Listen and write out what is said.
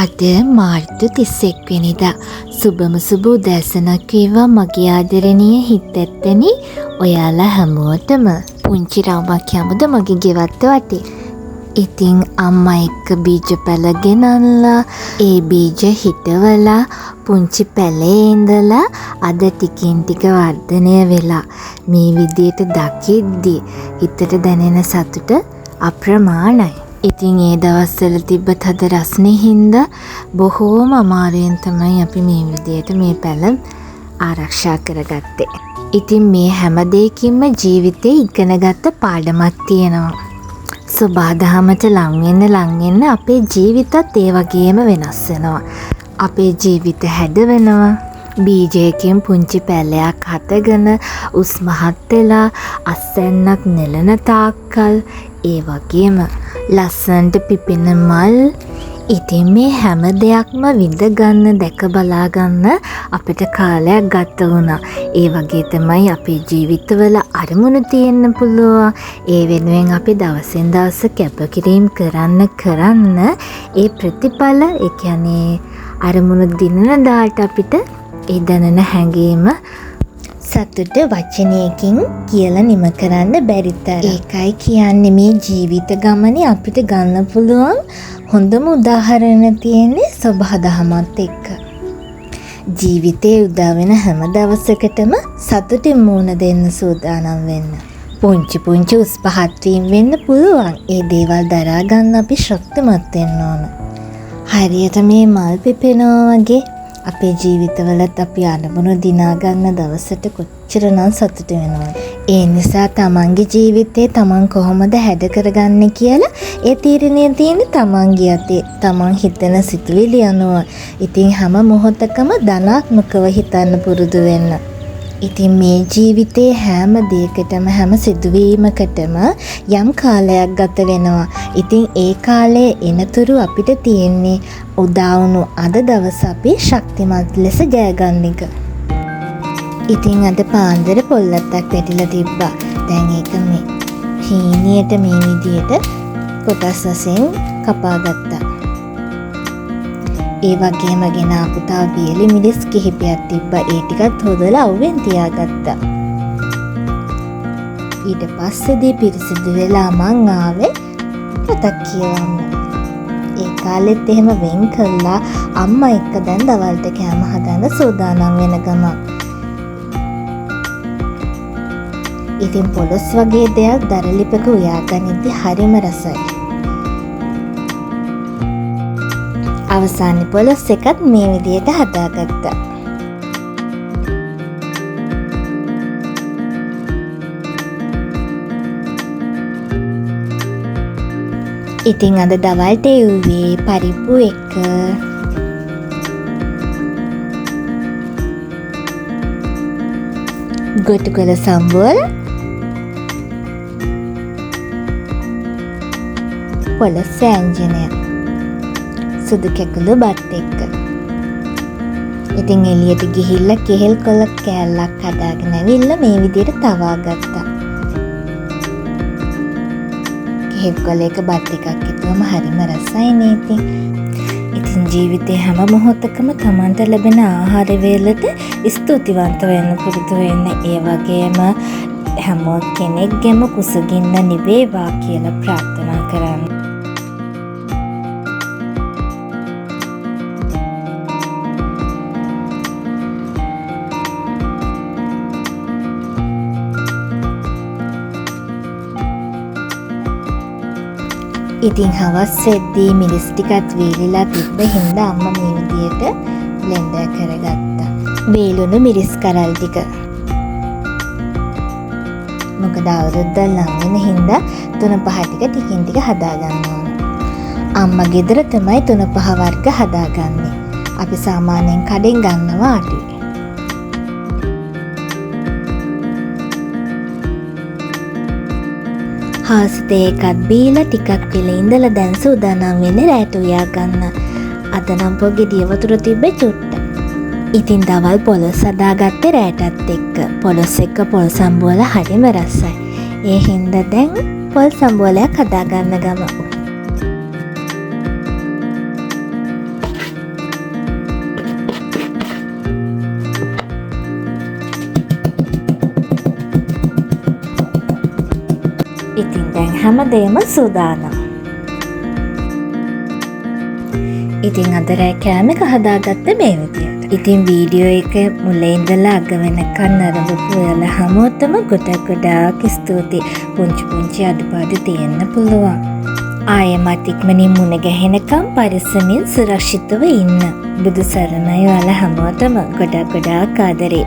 අද මාර්තු 31 වෙනිදා සුබම සුබ උදෑසනක් වේවා මගේ ආදරණීය හිත් ඇත්තනි. ඔයාලා හැමෝටම පුංචි රවුමක් යමුද මගේ ගෙවත්ත වටේ. ඉතින් අම්මා එක්ක බීජ පැල ගෙනල්ලා ඒ බීජ හිටවලා පුංචි පැලේ ඉඳලා අද ටිකින් ටික වර්ධනය වෙලා මේ විදියට දකිද්දි හිතට දැනෙන සතුට අප්‍රමාණයි. ඉතින් ඒ දවස්වල තිබ්බ තද රස්නේ හින්දා බොහෝම අමාරුවෙන් තමයි අපි මේ විදියට මේ පැල ආරක්ෂා කරගත්තේ. ඉතින් මේ හැම දෙයකින්ම ජීවිතේ ඉගෙනගත්ත පාඩමක් තියෙනවා. සබාදහමට ලං වෙන්න අපේ ජීවිතත් ඒ වගේම වෙනස් වෙනවා. අපේ ජීවිත හැදවෙනවා. බීජයකින් පුංචි පැලයක් හටගෙන උස් මහත් වෙලා අස්වැන්නක් නෙලන තාක්කල් ඒ වගේම ලස්සනට පිපෙන මල්. ඉතින් මේ හැම දෙයක්ම විඳ ගන්න දැක බලා ගන්න අපිට කාලයක් ගත වුණා. ඒ වගේ තමයි අපේ ජීවිතවල අරමුණු තියෙන්න පුළුවන්. ඒ වෙනුවෙන් අපි දවසින් දවස කැපකිරීම කරන්න ඒ ප්‍රතිඵල ඒ කියන්නේ අරමුණු දිනන දාට අපිට ඒ දැනෙන හැඟීම සතුට වචනයකින් කියලා නිම කරන්න බැරි තරම්. ඒකයි කියන්නේ මේ ජීවිත ගමනේ අපිට ගන්න පුළුවන් හොඳම උදාහරණ තියෙන්නේ සබහදහමත් එක්ක. ජීවිතේ උදා වෙන හැම දවසකටම සතුටින් මුහුණ දෙන්න සූදානම් වෙන්න. පුංචි උස් පහත් වීම වෙන්න පුළුවන්. ඒ දේවල් දරා ගන්න අපි ශක්තිමත් වෙන්න ඕන. හරියට මේ මල් පිපෙනවා වගේ අපේ ජීවිතවලත් අපි අරමුණු දිනා ගන්න දවසට කොච්චරනම් සතුට වෙනවද? ඒ නිසා තමන්ගේ ජීවිතේ තමන් කොහොමද හැද කරගන්නේ කියලා ඒ තීරණය තියෙන්නේ තමන්ගේ අතේ. තමන් හිතන සිතුවිලි අනුව. ඉතින් හැම මොහොතකම ධනාත්මකව හිතන්න පුරුදු වෙන්න. ඉතින් මේ ජීවිතේ හැම දෙයකටම හැම සිදුවීමකටම යම් කාලයක් ගත වෙනවා. ඉතින් ඒ කාලයේ එනතුරු අපිට තියෙන්නේ උදා වුණු අද දවස අපි ශක්තිමත් ලෙස ජය ගන්න එක. ඉතින් අද පාන්දර පොල්ලත්තක් වැටිලා තිබ්බා. දැන් ඒක මේ හීනියට මේ විදියට කොටස් වශයෙන් කපා ගත්තා. ඒ වගේම ගෙන ආපු තා වියලි මිරිස් කිහිපයක් තිබ්බා. ඒ ටිකත් හොදලා අවුවෙන් තියාගත්තා. ඊට පස්සේදී පිරිසිදු වෙලා මං ආවේ පොතක් කියවන්න. ඒ කාලෙත් එහෙම වෙන් කළා අම්මා එක්ක දැන් දවල්ට කෑම හදන්න සූදානම් වෙන ගමන්. ඉතින් පොලොස් වගේ දෙයක් දරලිපක උයාගනිද්දි හරිම රසයි. අවසානයේ පොලොස් එකත් මේ විදියට හදාගත්තා. ඉතින් අද දවල්ට එව්වේ පරිප්පු එක ගොටුකොළ සම්බෝල පොලොස් වෑංජනය සුදු කැකුළු බත් එක්ක. ඉතින් එළියට ගිහිල්ලා කෙහෙල් කොළ කෑල්ලක් හදාගෙන ඇවිල්ලා මේ විදියට තවා ගත්තා. කෙහෙල් කොළ එක බත් එකක් හිතුවම හරිම රසයි නේද? ඉතින් ජීවිතේ හැම මොහොතකම Tamanට ලැබෙන ආහාර වේලට ස්තුතිවන්ත වෙන්න පුරුදු වෙන්න. ඒ වගේම හැම කෙනෙක්ගේම කුසගින්න නිවේවා කියලා ප්‍රාර්ථනා කරන්න. ඉතින් හවස් වෙද්දී මිරිස් ටිකත් වේලිලා තිබ්බ හින්දා අම්මා මේ විදියට බ්ලෙන්ඩර් කරගත්තා. වේලුණු මිරිස් කරල් ටික. මොකද අවුරුද්දක් ලං වෙන හින්දා 3-5 ටික ටිකින් ටික හදාගන්න ඕන. අම්මා ගෙදර තමයි 3-5 වර්ග හදාගන්නේ. අපි සාමාන්‍යයෙන් කඩෙන් ගන්නවා අඩුයි. හාස්ත එකත් බීලා ටිකක් වෙලා ඉඳලා දැන් සූදානම් වෙන්නේ රැට උයා ගන්න. අද නම් පොගෙඩිය වතුර තිබ්බේ චුට්ට. ඉතින් දවල් පොලොස් හදාගත්තේ රැටත් එක්ක. පොලොස් එක්ක පොල් සම්බෝල හරිම රසයි. ඒ හින්දා දැන් පොල් සම්බෝලයක් හදාගන්න ගමු. දැන් හැමදේම සූදානම්. ඉතින් අද රෑ කෑම එක හදාගත්ත මේ විදියට. ඉතින් වීඩියෝ එක මුලින් ඉඳලා අග වෙනකන් නරඹපු ඔයාලා හැමෝටම ගොඩක් ස්තුතියි. පුංචි අඩපාඩු තියෙන්න පුළුවන්. ආයෙමත් ඉක්මනින් මුණ ගැහෙනකම් පරිස්සමින් සුරක්ෂිතව ඉන්න. බුදු සරණයි ඔයාලා හැමෝටම ගොඩක් ආදරේ.